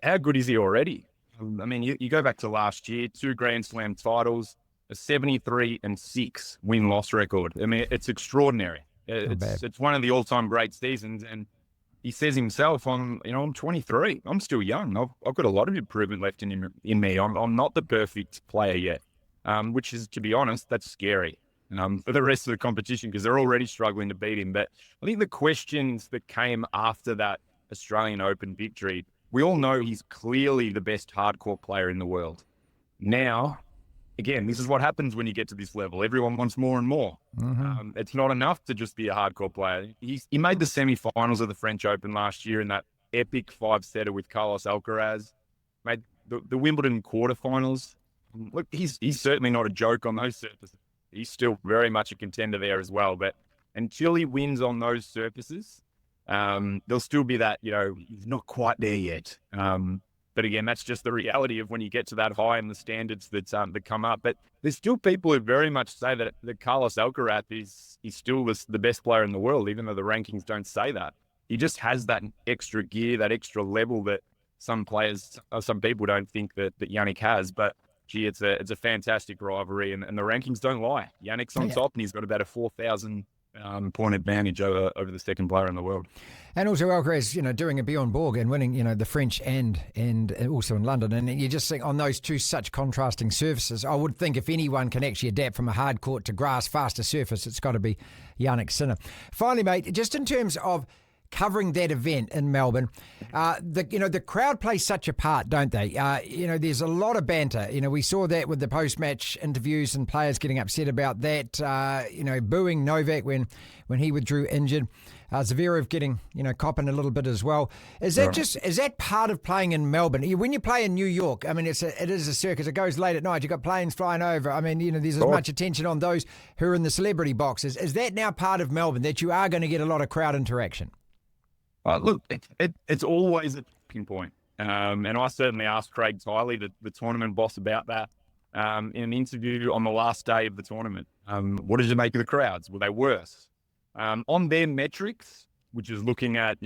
how good is he already? I mean, you go back to last year, 2 Grand Slam titles, a 73-6 win-loss record. I mean, it's extraordinary. It's one of the all-time great seasons, and he says himself, I'm 23. I'm still young. I've got a lot of improvement left in me. I'm not the perfect player yet, which is, to be honest, that's scary for the rest of the competition because they're already struggling to beat him. But I think the questions that came after that Australian Open victory, we all know he's clearly the best hardcore player in the world. Now, again, this is what happens when you get to this level. Everyone wants more and more. Mm-hmm. It's not enough to just be a hardcore player. He made the semi-finals of the French Open last year in that epic 5-setter with Carlos Alcaraz. Made the Wimbledon quarterfinals. Look, he's certainly not a joke on those surfaces. He's still very much a contender there as well. But until he wins on those surfaces, there'll still be that, he's not quite there yet. But again, that's just the reality of when you get to that high and the standards that come up. But there's still people who very much say that Carlos Alcaraz is still the best player in the world, even though the rankings don't say that. He just has that extra gear, that extra level that some people don't think that Jannik has. But gee, it's a fantastic rivalry, and the rankings don't lie. Jannik's on top, and he's got about a 4,000 point advantage over the second player in the world. And also Alcaraz, doing a Bjorn Borg and winning, the French and also in London. And you just think on those two such contrasting surfaces, I would think if anyone can actually adapt from a hard court to grass, faster surface, it's got to be Jannik Sinner. Finally, mate, just in terms of covering that event in Melbourne, the crowd plays such a part, don't they? There's a lot of banter. We saw that with the post-match interviews and players getting upset about that. Booing Novak when he withdrew injured. Zverev getting, copping a little bit as well. Is that part of playing in Melbourne? When you play in New York, I mean, it is a circus. It goes late at night. You've got planes flying over. I mean, there's as much attention on those who are in the celebrity boxes. Is that now part of Melbourne, that you are going to get a lot of crowd interaction? Look, it's always a talking point. And I certainly asked Craig Tiley, the tournament boss, about that in an interview on the last day of the tournament. What did you make of the crowds? Were they worse? On their metrics, which is looking at,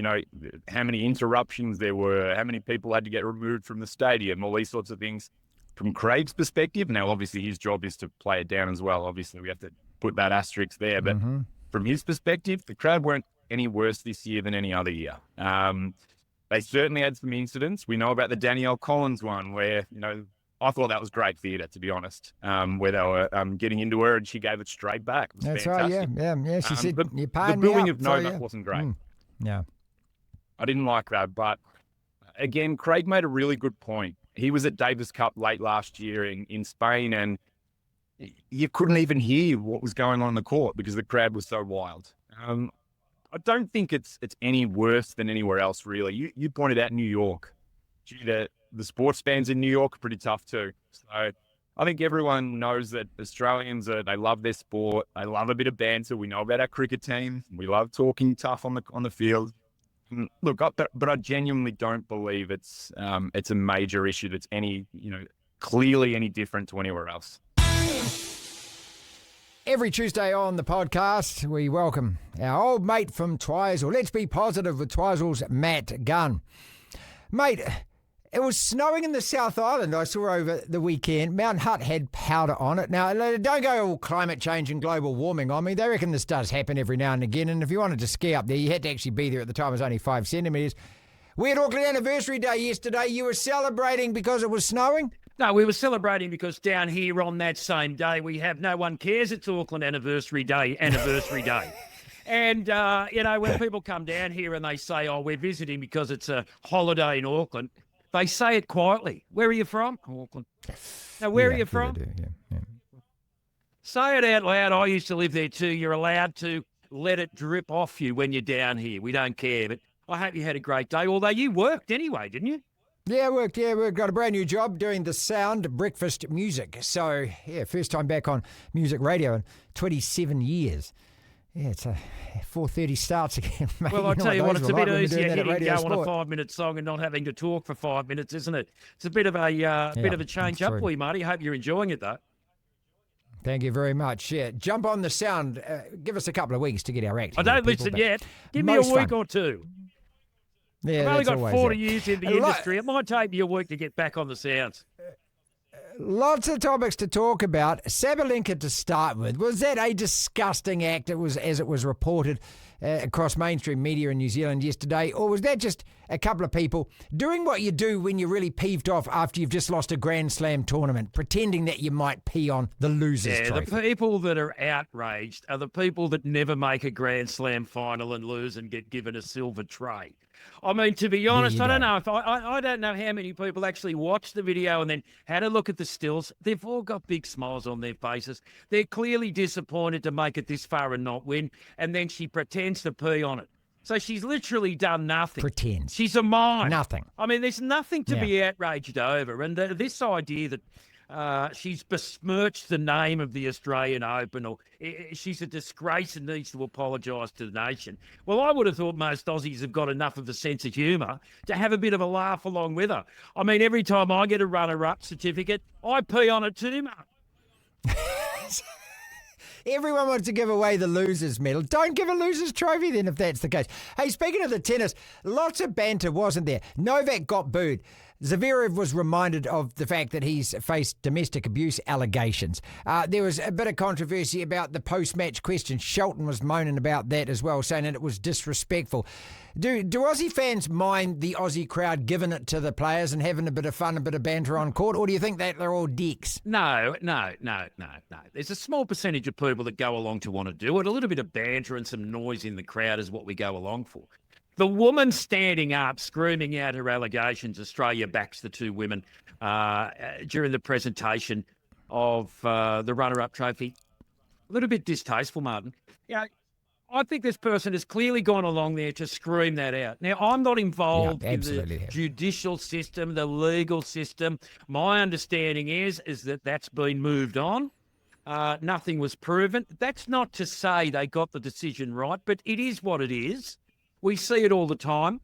how many interruptions there were, how many people had to get removed from the stadium, all these sorts of things. From Craig's perspective, now obviously his job is to play it down as well. Obviously we have to put that asterisk there. But from his perspective, the crowd weren't any worse this year than any other year. They certainly had some incidents. We know about the Danielle Collins one where, I thought that was great theatre, to be honest, where they were getting into her and she gave it straight back. It was That's fantastic. right, yeah. She said, you're paying the me booing up, of Novak wasn't great. Yeah. I didn't like that. But again, Craig made a really good point. He was at Davis Cup late last year in Spain, and you couldn't even hear what was going on in the court because the crowd was so wild. I don't think it's any worse than anywhere else, really. You pointed out New York. Gee, the sports fans in New York are pretty tough too. So I think everyone knows that Australians, they love their sport. They love a bit of banter. We know about our cricket team. We love talking tough on the field. Look, but I genuinely don't believe it's a major issue that's clearly any different to anywhere else. Every Tuesday on the podcast, we welcome our old mate from Twizel. Let's be positive with Twizel's Matt Gunn. Mate, it was snowing in the South Island, I saw over the weekend. Mount Hutt had powder on it. Now, don't go all climate change and global warming on me. They reckon this does happen every now and again, and if you wanted to ski up there, you had to actually be there at the time. It was only 5 centimetres. We had Auckland Anniversary Day yesterday. You were celebrating because it was snowing? No, we were celebrating because down here on that same day, we have No One Cares. It's Auckland Anniversary Day. And, when people come down here and they say, we're visiting because it's a holiday in Auckland, they say it quietly. Where are you from? Auckland. Now, where are you from? Yeah. Say it out loud. I used to live there too. You're allowed to let it drip off you when you're down here. We don't care. But I hope you had a great day, although you worked anyway, didn't you? Yeah, worked. Yeah, we've got a brand new job doing the sound breakfast music. So, first time back on music radio in 27 years. Yeah, it's a 4:30 starts again. Mate. Well, I tell you what, it's a bit easier hitting hitting go on a 5-minute song and not having to talk for 5 minutes, isn't it? It's a bit of a change up for you, Marty. Hope you're enjoying it, though. Thank you very much. Yeah, jump on the sound. Give us a couple of weeks to get our act. I don't listen yet. Give me a week or two. Yeah, I've only got 40 years in the industry. It might take me a week to get back on the sounds. Lots of topics to talk about. Sabalenka to start with. Was that a disgusting act? It was, as it was reported across mainstream media in New Zealand yesterday, or was that just a couple of people doing what you do when you're really peeved off after you've just lost a Grand Slam tournament, pretending that you might pee on the losers' trophy? The people that are outraged are the people that never make a Grand Slam final and lose and get given a silver tray. I mean, to be honest, I don't know if I don't know how many people actually watched the video and then had a look at the stills. They've all got big smiles on their faces. They're clearly disappointed to make it this far and not win, and then she pretends to pee on it. So she's literally done nothing. Pretends. She's a mime. Nothing. I mean, there's nothing to be outraged over. And this idea that she's besmirched the name of the Australian Open, or she's a disgrace and needs to apologise to the nation. Well, I would have thought most Aussies have got enough of a sense of humour to have a bit of a laugh along with her. I mean, every time I get a runner-up certificate, I pee on it too, mate. Everyone wants to give away the losers medal. Don't give a losers trophy then if that's the case. Hey, speaking of the tennis, lots of banter, wasn't there? Novak got booed. Zverev was reminded of the fact that he's faced domestic abuse allegations. There was a bit of controversy about the post-match question. Shelton was moaning about that as well, saying that it was disrespectful. Do Aussie fans mind the Aussie crowd giving it to the players and having a bit of fun, a bit of banter on court, or do you think that they're all dicks? No. There's a small percentage of people that go along to want to do it. A little bit of banter and some noise in the crowd is what we go along for. The woman standing up, screaming out her allegations, Australia backs the two women during the presentation of the runner-up trophy. A little bit distasteful, Martin. Yeah, I think this person has clearly gone along there to scream that out. Now, I'm not involved in the judicial system, the legal system. My understanding is that that's been moved on. Nothing was proven. That's not to say they got the decision right, but it is what it is. We see it all the time,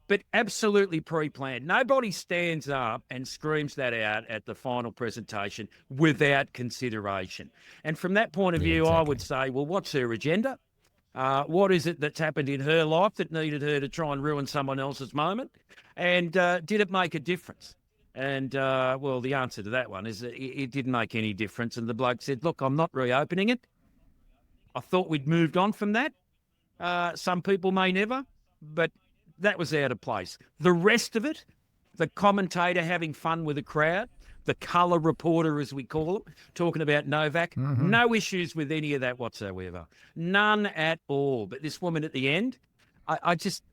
but absolutely pre-planned. Nobody stands up and screams that out at the final presentation without consideration. And from that point of view, exactly. I would say, well, what's her agenda? What is it that's happened in her life that needed her to try and ruin someone else's moment? And did it make a difference? And, well, the answer to that one is that it didn't make any difference. And the bloke said, look, I'm not reopening it. I thought we'd moved on from that. Some people may never, but that was out of place. The rest of it, the commentator having fun with the crowd, the colour reporter, as we call them, talking about Novak, no issues with any of that whatsoever. None at all. But this woman at the end, I just,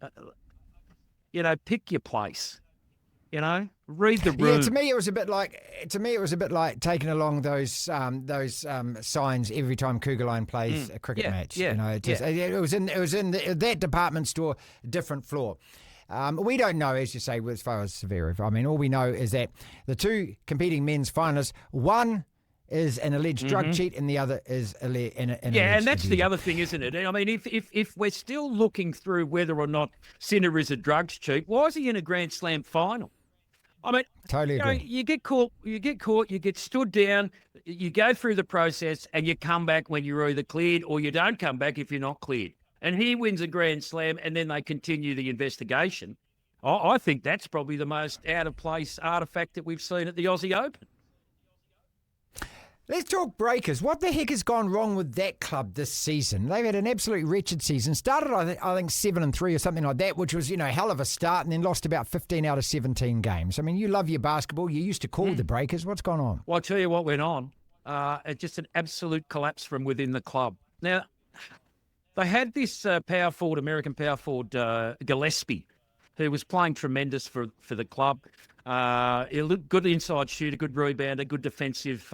pick your place. Read the room. Yeah, to me it was a bit like taking along those signs every time Cougar Line plays a cricket match. Yeah, it was in that department store, different floor. We don't know, as you say, as far as Zverev. I mean, all we know is that the two competing men's finalists, one is an alleged drug cheat and the other is an alleged and that's abuser. the other thing, isn't it? I mean, if we're still looking through whether or not Sinner is a drugs cheat, why is he in a Grand Slam final? I mean, totally agree. You get caught, you get stood down, you go through the process and you come back when you're either cleared or you don't come back if you're not cleared. And he wins a Grand Slam and then they continue the investigation. I think that's probably the most out-of-place artefact that we've seen at the Aussie Open. Let's talk Breakers. What the heck has gone wrong with that club this season? They've had an absolutely wretched season. Started, I think 7-3 or something like that, which was, hell of a start, and then lost about 15 out of 17 games. I mean, you love your basketball. You used to call the Breakers. What's gone on? Well, I'll tell you what went on. Just an absolute collapse from within the club. Now, they had this American power forward, Gillespie, who was playing tremendous for the club. He looked good inside shooter, good rebounder, good defensive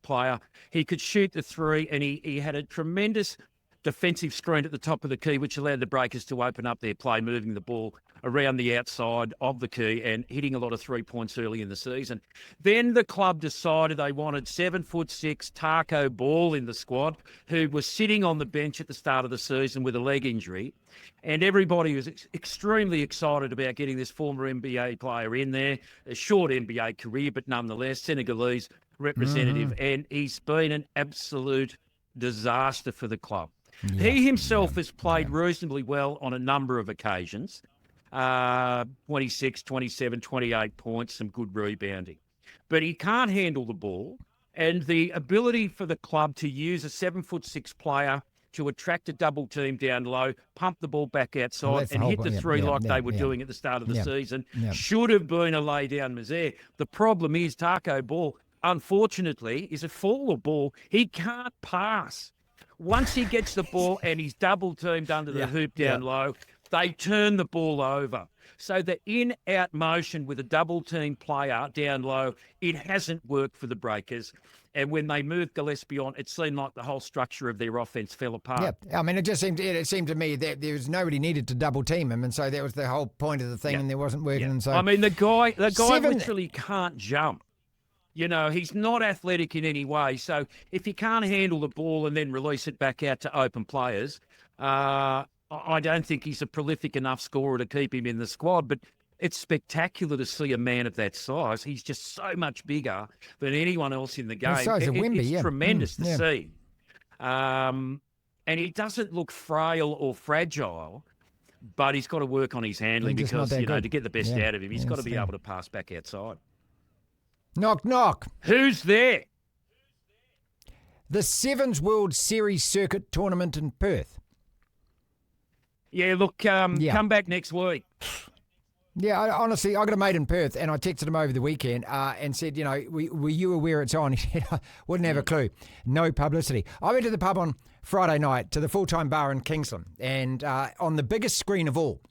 player. He could shoot the three, and he had a tremendous defensive screen at the top of the key, which allowed the Breakers to open up their play, moving the ball around the outside of the key and hitting a lot of 3 points early in the season. Then the club decided they wanted 7'6" Taco Ball in the squad, who was sitting on the bench at the start of the season with a leg injury. And everybody was extremely excited about getting this former NBA player in there, a short NBA career, but nonetheless, Senegalese representative. And he's been an absolute disaster for the club. He himself has played reasonably well on a number of occasions. 26, 27, 28 points, some good rebounding. But he can't handle the ball. And the ability for the club to use a 7'6" player to attract a double team down low, pump the ball back outside and hit the three like they were doing at the start of the season should have been a lay-down misère. The problem is Taco Ball, unfortunately, is a faller ball. He can't pass. Once he gets the ball and he's double-teamed under the hoop down low, they turn the ball over. So the in-out motion with a double-team player down low, it hasn't worked for the Breakers. And when they moved Gillespie on, it seemed like the whole structure of their offence fell apart. Yeah, I mean, it seemed to me that there was nobody needed to double-team him, and so that was the whole point of the thing, and there wasn't working. And so, I mean, the guy literally can't jump. You know, he's not athletic in any way. So if he can't handle the ball and then release it back out to open players, I don't think he's a prolific enough scorer to keep him in the squad. But it's spectacular to see a man of that size. He's just so much bigger than anyone else in the game. It's tremendous to see. And he doesn't look frail or fragile, but he's got to work on his handling because, to get the best out of him, he's got to be able to pass back outside. Knock, knock. Who's there? The Sevens World Series Circuit Tournament in Perth. Yeah, look, come back next week. Yeah, honestly, I got a mate in Perth and I texted him over the weekend and said, were you aware it's on? He said, I wouldn't have a clue. No publicity. I went to the pub on Friday night to the full-time bar in Kingsland, and on the biggest screen of all,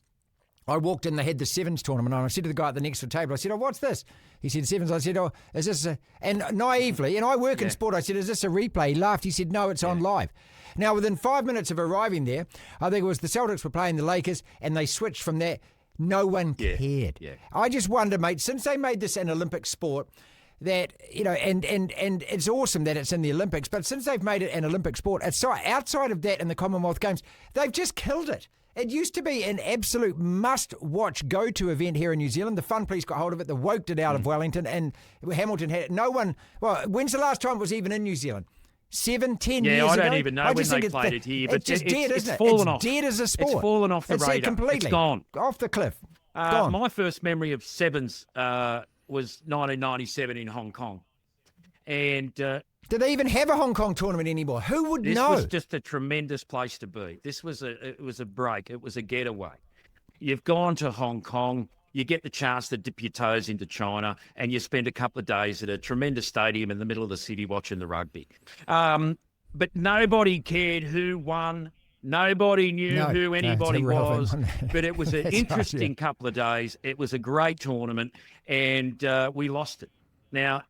I walked in, they had the Sevens tournament on. I said to the guy at the next table, I said, what's this? He said, Sevens. I said, is this a... And naively, and I work in sport, I said, is this a replay? He laughed. He said, no, it's on live. Now, within 5 minutes of arriving there, I think it was the Celtics were playing the Lakers, and they switched from there. No one cared. Yeah. I just wonder, mate, since they made this an Olympic sport, that, and it's awesome that it's in the Olympics, but since they've made it an Olympic sport, outside of that in the Commonwealth Games, they've just killed it. It used to be an absolute must-watch, go-to event here in New Zealand. The Fun Police got hold of it. The Woke did out of Wellington, and Hamilton had it. No one... Well, when's the last time it was even in New Zealand? 7, 10 years ago? Yeah, I don't even know when they played it here. But it's just dead, isn't it? Fallen off. It's dead as a sport. It's fallen off the radar. Completely. It's gone. Off the cliff. Gone. My first memory of Sevens was 1997 in Hong Kong. And... do they even have a Hong Kong tournament anymore? Who would know? This was just a tremendous place to be. It was a break. It was a getaway. You've gone to Hong Kong, you get the chance to dip your toes into China, and you spend a couple of days at a tremendous stadium in the middle of the city watching the rugby. But nobody cared who won. Nobody knew who anybody was. But it was an interesting couple of days. It was a great tournament, and we lost it. Now,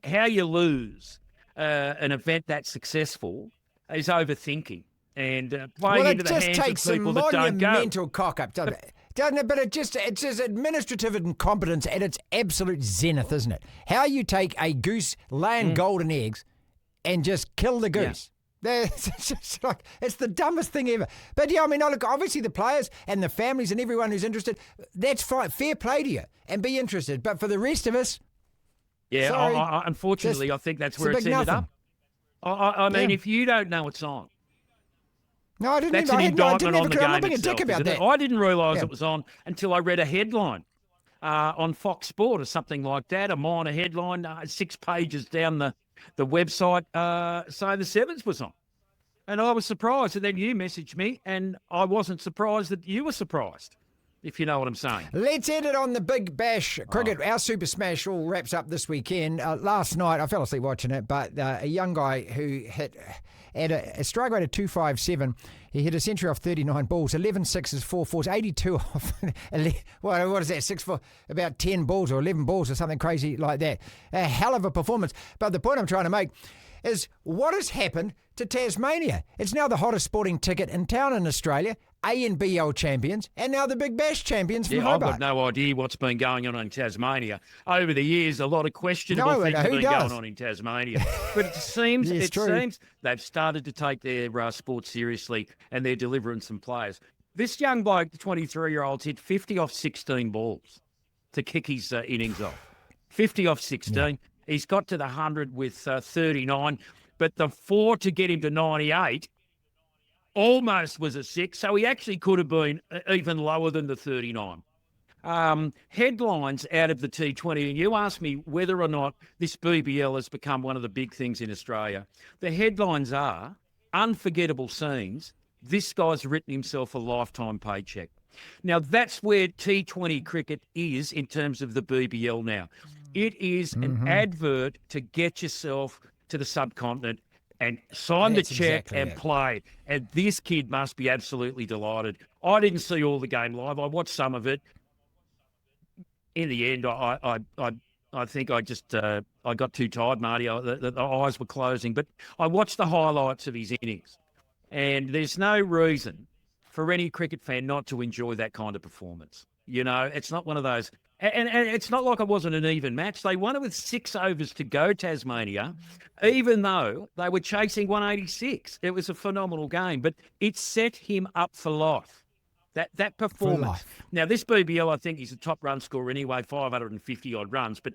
how you lose an event that successful is overthinking and playing into the hands of people that don't go. It just takes a monumental cock-up, doesn't it? Doesn't it? But it's just administrative incompetence at its absolute zenith, isn't it? How you take a goose laying golden eggs and just kill the goose. Yeah. It's the dumbest thing ever. But look, obviously the players and the families and everyone who's interested, that's fine. Fair play to you and be interested. But for the rest of us, yeah, unfortunately, I think that's where it's ended up. I mean, if you don't know it's on, no, I didn't. That's an indictment on the game I'm being itself. A dick about that. I didn't realise it was on until I read a headline on Fox Sport or something like that, a minor headline, 6 pages down the website, saying the Sevens was on. And I was surprised. And then you messaged me, and I wasn't surprised that you were surprised, if you know what I'm saying. Let's end it on the Big Bash cricket. Our Super Smash all wraps up this weekend. Last night, I fell asleep watching it, but a young guy who hit at a strike rate of 257, he hit a century off 39 balls, 11 sixes, 4 fours, 82 off, what is that, 6 for about 10 balls or 11 balls or something crazy like that. A hell of a performance. But the point I'm trying to make is what has happened to Tasmania. It's now the hottest sporting ticket in town in Australia, A and BL champions, and now the Big Bash champions from Hobart. I've got no idea what's been going on in Tasmania. Over the years, a lot of questionable things have been going on in Tasmania. But it seems they've started to take their sport seriously, and they're delivering some players. This young bloke, the 23-year-old, hit 50 off 16 balls to kick his innings off. 50 off 16. Yeah. He's got to the 100 with 39, but the 4 to get him to 98 almost was a 6, so he actually could have been even lower than the 39. Headlines out of the T20, and you asked me whether or not this BBL has become one of the big things in Australia. The headlines are unforgettable scenes. This guy's written himself a lifetime paycheck. Now, that's where T20 cricket is in terms of the BBL now. It is an advert to get yourself to the subcontinent and sign the check and play. And this kid must be absolutely delighted. I didn't see all the game live. I watched some of it. In the end, I think I just I got too tired, Marty. The eyes were closing. But I watched the highlights of his innings. And there's no reason for any cricket fan not to enjoy that kind of performance. You know, it's not one of those. And it's not like it wasn't an even match. They won it with 6 overs to go, Tasmania, even though they were chasing 186. It was a phenomenal game, but it set him up for life. That performance. Now, this BBL, I think he's a top run scorer anyway, 550-odd runs, but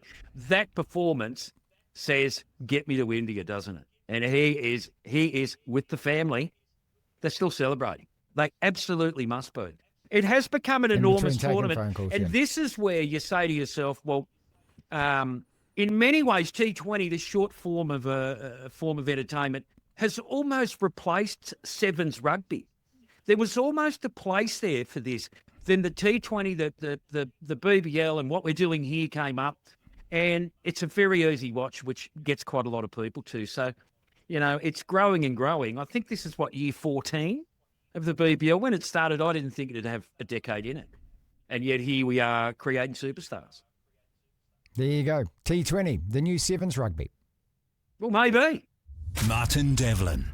that performance says, get me to India, doesn't it? And he is with the family. They're still celebrating. They absolutely must be. It has become an enormous tournament. This is where you say to yourself, well, in many ways, T20, the short form of entertainment, has almost replaced Sevens rugby. There was almost a place there for this. Then the T20, the BBL and what we're doing here came up. And it's a very easy watch, which gets quite a lot of people too. So, you know, it's growing and growing. I think this is, year 14 of the BBL. When it started, I didn't think it'd have a decade in it. And yet here we are creating superstars. There you go. T20, the new Sevens rugby. Well, maybe. Martin Devlin.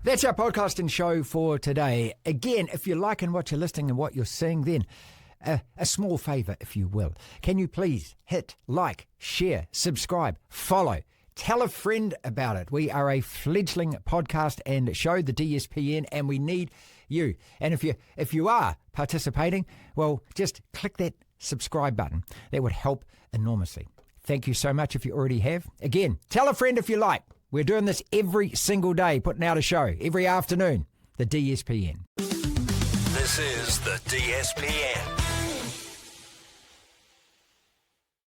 That's our podcast and show for today. Again, if you're liking what you're listening and what you're seeing, then a small favour, if you will. Can you please hit like, share, subscribe, follow, tell a friend about it. We are a fledgling podcast and show, the DSPN, and we need you. And if you are participating, well, just click that subscribe button. That would help enormously. Thank you so much if you already have. Again, tell a friend if you like. We're doing this every single day, putting out a show every afternoon. The DSPN. This is the DSPN.